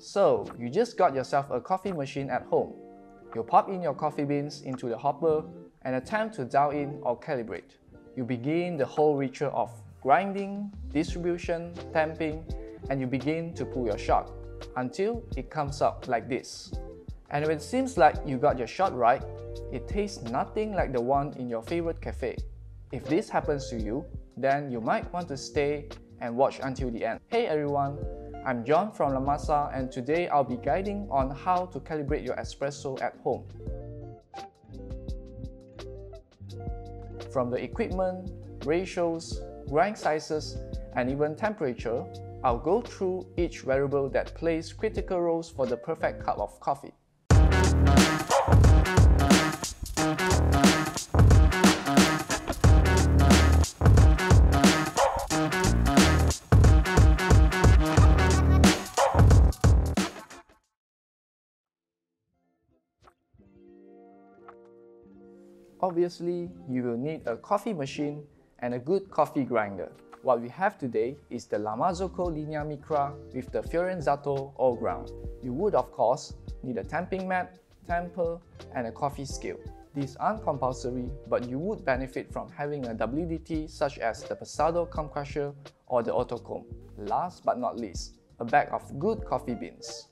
So, you just got yourself a coffee machine at home. You pop in your coffee beans into the hopper and attempt to dial in or calibrate. You begin the whole ritual of grinding, distribution, tamping, and you begin to pull your shot until it comes out like this. And when it seems like you got your shot right, it tastes nothing like the one in your favorite cafe. If this happens to you, then you might want to stay and watch until the end. Hey everyone, I'm John from Lamasa, and today I'll be guiding on how to calibrate your espresso at home. From the equipment, ratios, grind sizes, and even temperature, I'll go through each variable that plays critical roles for the perfect cup of coffee. Obviously, you will need a coffee machine and a good coffee grinder. What we have today is the Lamazoko Linea Micra with the Fiorenzato all ground. You would of course need a tamping mat, tamper, and a coffee scale. These aren't compulsory, but you would benefit from having a WDT such as the Pasado Comb Crusher or the Autocomb. Last but not least, a bag of good coffee beans.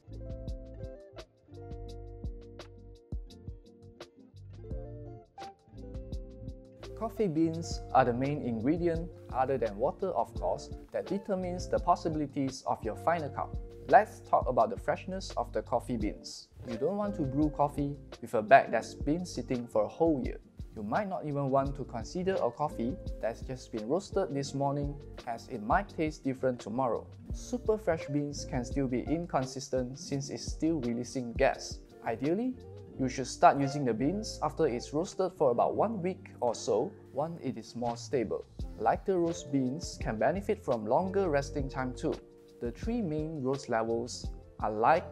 Coffee beans are the main ingredient, other than water of course, that determines the possibilities of your final cup. Let's talk about the freshness of the coffee beans. You don't want to brew coffee with a bag that's been sitting for a whole year. You might not even want to consider a coffee that's just been roasted this morning, as it might taste different tomorrow. Super fresh beans can still be inconsistent since it's still releasing gas. Ideally, you should start using the beans after it's roasted for about 1 week or so, once it is more stable. Lighter roast beans can benefit from longer resting time too. The three main roast levels are light,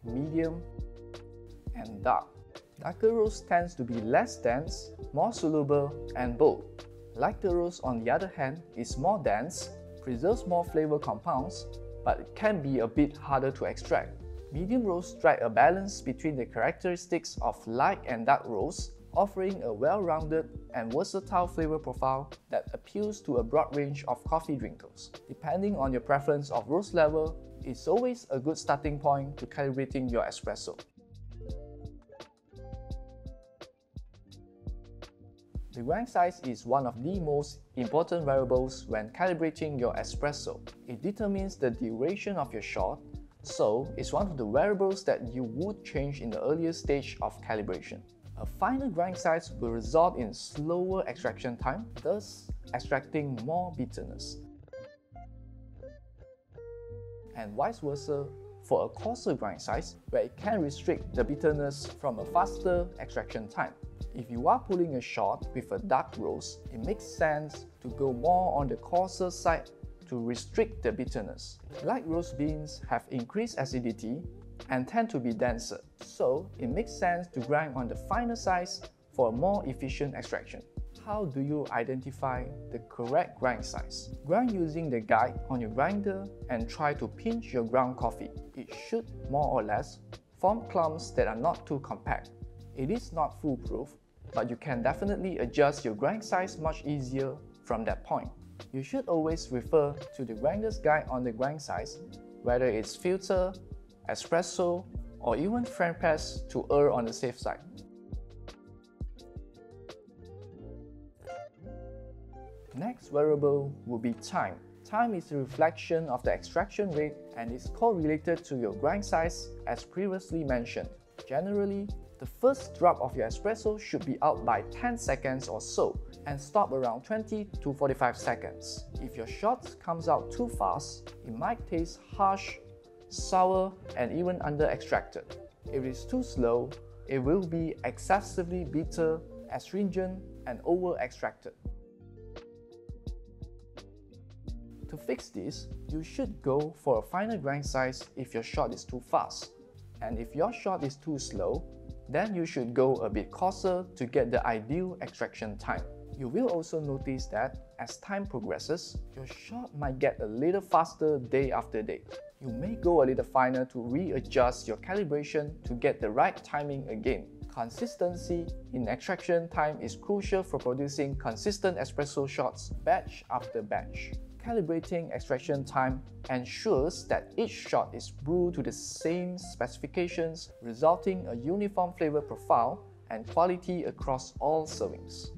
medium, and dark. Darker roast tends to be less dense, more soluble, and bold. Lighter roast on the other hand is more dense, preserves more flavor compounds, but it can be a bit harder to extract. Medium roast strike a balance between the characteristics of light and dark roast, offering a well-rounded and versatile flavor profile that appeals to a broad range of coffee drinkers. Depending on your preference of roast level, it's always a good starting point to calibrating your espresso. The grind size is one of the most important variables when calibrating your espresso. It determines the duration of your shot, so it's one of the variables that you would change in the earlier stage of calibration. A finer grind size will result in slower extraction time, thus extracting more bitterness. And vice versa for a coarser grind size, where it can restrict the bitterness from a faster extraction time. If you are pulling a shot with a dark roast, it makes sense to go more on the coarser side to restrict the bitterness. Light roast beans have increased acidity and tend to be denser, so it makes sense to grind on the finer size for a more efficient extraction. How do you identify the correct grind size? Grind using the guide on your grinder and try to pinch your ground coffee. It should, more or less, form clumps that are not too compact. It is not foolproof, but you can definitely adjust your grind size much easier from that point. You should always refer to the grinder's guide on the grind size, whether it's filter, espresso, or even French press, to err on the safe side. Next variable will be time. Time is a reflection of the extraction rate and is correlated to your grind size as previously mentioned. Generally, the first drop of your espresso should be out by 10 seconds or so and stop around 20 to 45 seconds. If your shot comes out too fast, it might taste harsh, sour, and even under-extracted. If it is too slow, it will be excessively bitter, astringent, and over-extracted. To fix this, you should go for a finer grind size if your shot is too fast. And if your shot is too slow, then you should go a bit coarser to get the ideal extraction time. You will also notice that as time progresses, your shot might get a little faster day after day. You may go a little finer to readjust your calibration to get the right timing again. Consistency in extraction time is crucial for producing consistent espresso shots batch after batch. Calibrating extraction time ensures that each shot is brewed to the same specifications, resulting in a uniform flavor profile and quality across all servings.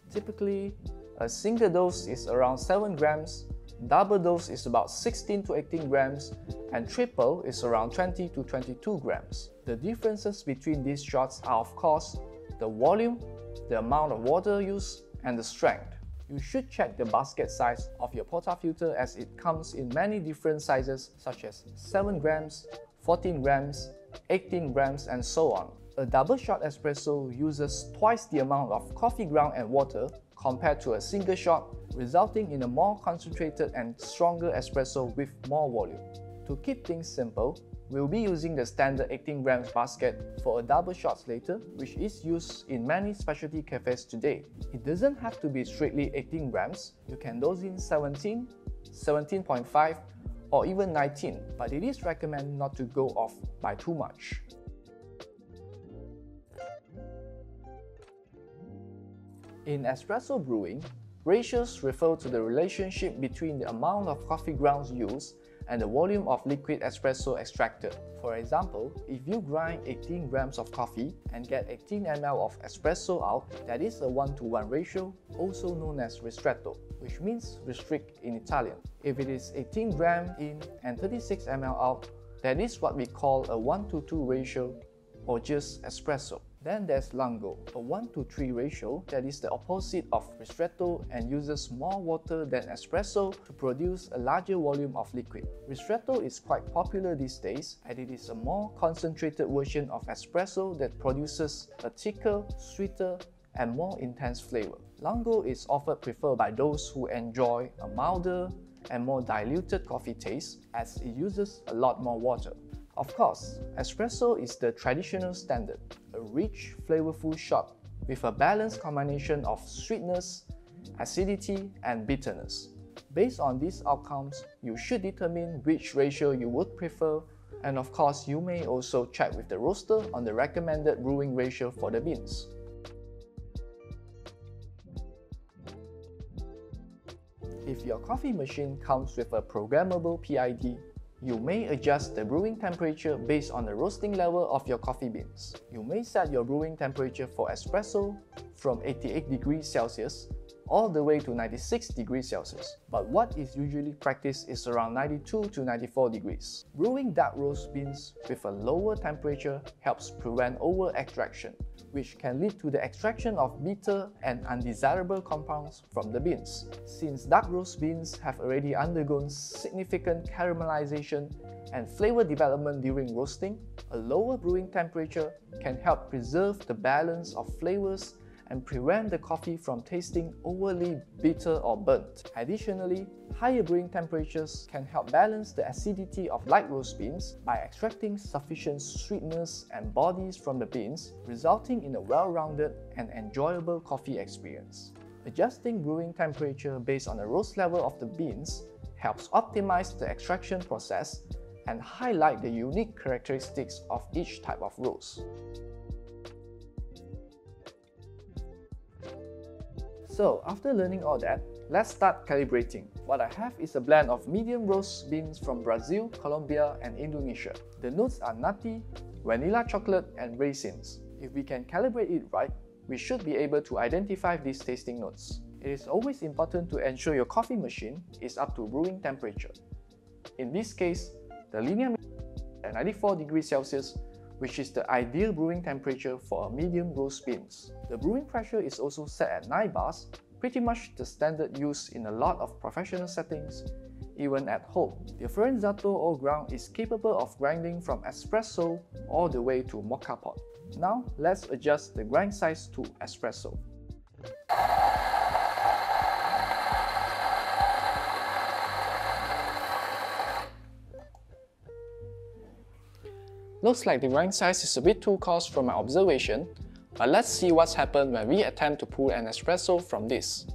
Typically, a single dose is around 7 grams, double dose is about 16 to 18 grams, and triple is around 20 to 22 grams. The differences between these shots are of course the volume, the amount of water used, and the strength. You should check the basket size of your portafilter as it comes in many different sizes such as 7 grams, 14 grams, 18 grams, and so on. A double shot espresso uses twice the amount of coffee ground and water compared to a single shot, resulting in a more concentrated and stronger espresso with more volume. To keep things simple, we'll be using the standard 18 grams basket for a double shots later, which is used in many specialty cafes today. It doesn't have to be strictly 18 grams, you can dose in 17, 17.5 or even 19, but it is recommended not to go off by too much. In espresso brewing, ratios refer to the relationship between the amount of coffee grounds used and the volume of liquid espresso extracted. For example, if you grind 18 grams of coffee and get 18 ml of espresso out, that is a 1:1 ratio, also known as ristretto, which means restrict in Italian. If it is 18 grams in and 36 ml out, that is what we call a 1:2 ratio or just espresso. Then there's lungo, a 1:3 ratio that is the opposite of ristretto and uses more water than espresso to produce a larger volume of liquid. Ristretto is quite popular these days and it is a more concentrated version of espresso that produces a thicker, sweeter, and more intense flavor. Lungo is often preferred by those who enjoy a milder and more diluted coffee taste as it uses a lot more water. Of course, espresso is the traditional standard, a rich, flavorful shot with a balanced combination of sweetness, acidity, and bitterness. Based on these outcomes, you should determine which ratio you would prefer, and of course, you may also check with the roaster on the recommended brewing ratio for the beans. If your coffee machine comes with a programmable PID, you may adjust the brewing temperature based on the roasting level of your coffee beans. You may set your brewing temperature for espresso from 88 degrees Celsius all the way to 96 degrees Celsius, but what is usually practiced is around 92 to 94 degrees. Brewing dark roast beans with a lower temperature helps prevent over-extraction, which can lead to the extraction of bitter and undesirable compounds from the beans. Since dark roast beans have already undergone significant caramelization and flavor development during roasting, a lower brewing temperature can help preserve the balance of flavors and prevent the coffee from tasting overly bitter or burnt. Additionally, higher brewing temperatures can help balance the acidity of light roast beans by extracting sufficient sweetness and bodies from the beans, resulting in a well-rounded and enjoyable coffee experience. Adjusting brewing temperature based on the roast level of the beans helps optimize the extraction process and highlight the unique characteristics of each type of roast. So after learning all that, let's start calibrating. What I have is a blend of medium roast beans from Brazil, Colombia, and Indonesia. The notes are nutty, vanilla chocolate, and raisins. If we can calibrate it right, we should be able to identify these tasting notes. It is always important to ensure your coffee machine is up to brewing temperature. In this case, the linear at 94 degrees Celsius, which is the ideal brewing temperature for a medium roast beans. The brewing pressure is also set at 9 bars, pretty much the standard used in a lot of professional settings, even at home. The Firenzato ore ground is capable of grinding from espresso all the way to mocha pot. Now let's adjust the grind size to espresso. Looks like the grind size is a bit too coarse from my observation, but let's see what's happened when we attempt to pull an espresso from this.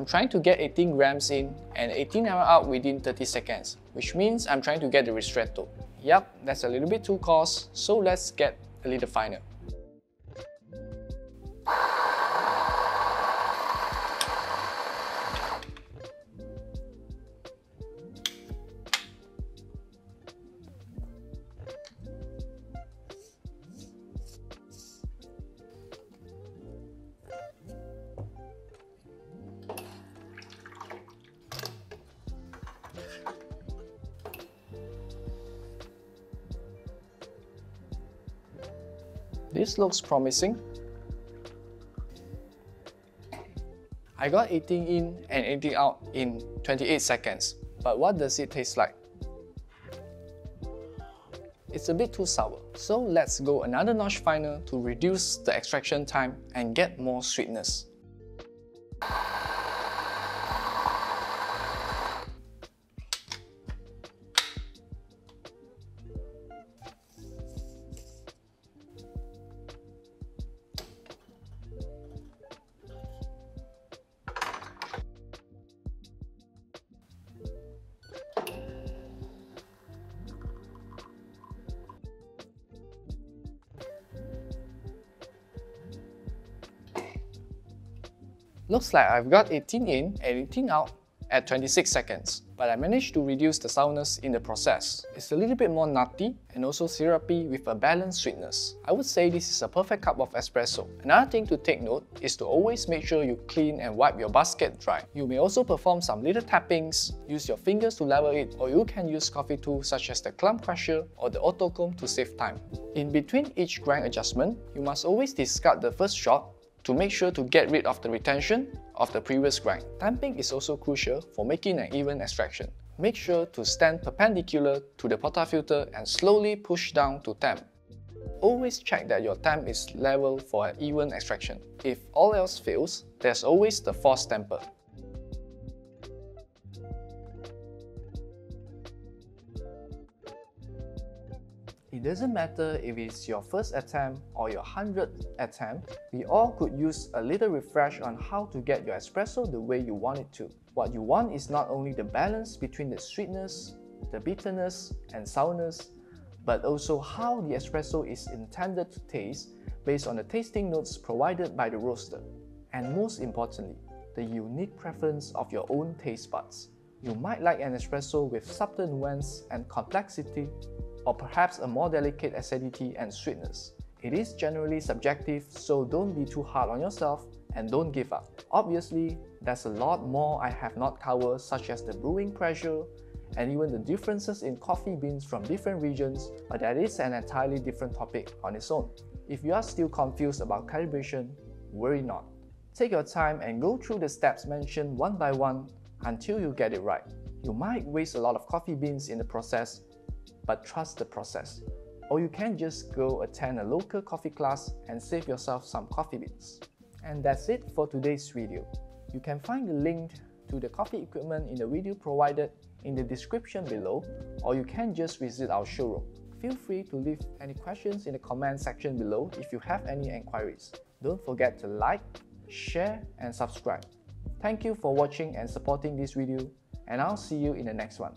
I'm trying to get 18 grams in and 18 ml out within 30 seconds, which means I'm trying to get the ristretto. Yup, that's a little bit too coarse, so let's get a little finer. This looks promising. I got 18 in and 18 out in 28 seconds, but what does it taste like? It's a bit too sour, so let's go another notch finer to reduce the extraction time and get more sweetness. Looks like I've got 18 in and 18 out at 26 seconds, but I managed to reduce the sourness in the process. It's a little bit more nutty and also syrupy with a balanced sweetness. I would say this is a perfect cup of espresso. Another thing to take note is to always make sure you clean and wipe your basket dry. You may also perform some little tappings, use your fingers to level it, or you can use coffee tools such as the clump crusher or the auto comb to save time. In between each grind adjustment, you must always discard the first shot to make sure to get rid of the retention of the previous grind. Tamping is also crucial for making an even extraction. Make sure to stand perpendicular to the portafilter and slowly push down to tamp. Always check that your tamp is level for an even extraction. If all else fails, there's always the force tamper. It doesn't matter if it's your first attempt or your 100th attempt, we all could use a little refresh on how to get your espresso the way you want it to. What you want is not only the balance between the sweetness, the bitterness and sourness, but also how the espresso is intended to taste based on the tasting notes provided by the roaster. And most importantly, the unique preference of your own taste buds. You might like an espresso with subtle nuance and complexity, or perhaps a more delicate acidity and sweetness. It is generally subjective, so don't be too hard on yourself and don't give up. Obviously, there's a lot more I have not covered, such as the brewing pressure and even the differences in coffee beans from different regions, but that is an entirely different topic on its own. If you are still confused about calibration, worry not. Take your time and go through the steps mentioned one by one until you get it right. You might waste a lot of coffee beans in the process, but trust the process. Or you can just go attend a local coffee class and save yourself some coffee beans. And that's it for today's video. You can find the link to the coffee equipment in the video provided in the description below, or you can just visit our showroom. Feel free to leave any questions in the comment section below if you have any inquiries. Don't forget to like, share and subscribe. Thank you for watching and supporting this video, and I'll see you in the next one.